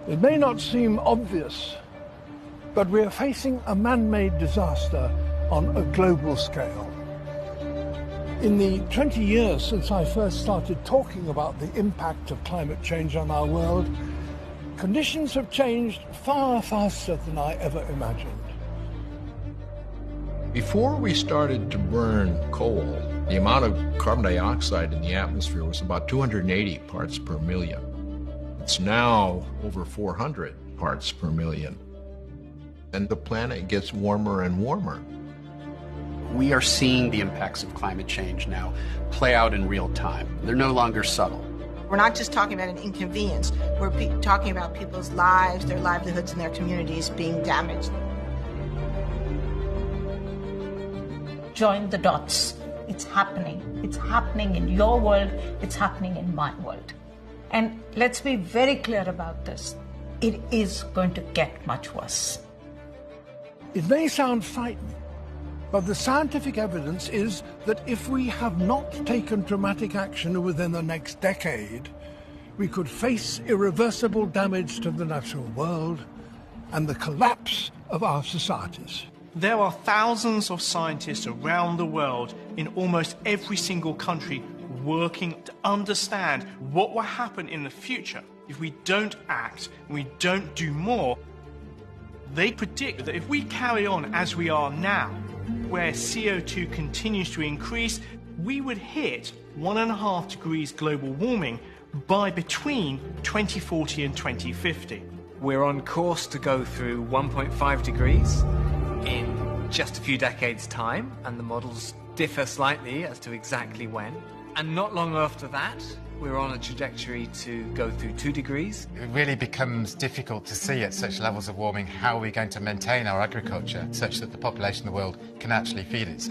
It may not seem obvious, but we are facing a man-made disaster on a global scale. In the 20 years since I first started talking about the impact of climate change on our world, conditions have changed far faster than I ever imagined. Before we started to burn coal, the amount of carbon dioxide in the atmosphere was about 280 parts per million. It's now over 400 parts per million. And the planet gets warmer and warmer. We are seeing the impacts of climate change now play out in real time. They're no longer subtle. We're not just talking about an inconvenience. We're talking about people's lives, their livelihoods, and their communities being damaged. Join the dots. It's happening. It's happening in your world. It's happening in my world. And let's be very clear about this. It is going to get much worse. It may sound frightening, but the scientific evidence is that if we have not taken dramatic action within the next decade, we could face irreversible damage to the natural world and the collapse of our societies. There are thousands of scientists around the world in almost every single country working to understand what will happen in the future if we don't act and we don't do more. They predict that if we carry on as we are now, where CO2 continues to increase, we would hit 1.5 degrees global warming by between 2040 and 2050. We're on course to go through 1.5 degrees in just a few decades' time, and the models differ slightly as to exactly when. And not long after that, we're on a trajectory to go through 2 degrees. It really becomes difficult to see at such levels of warming how we're going to maintain our agriculture such that the population of the world can actually feed itself.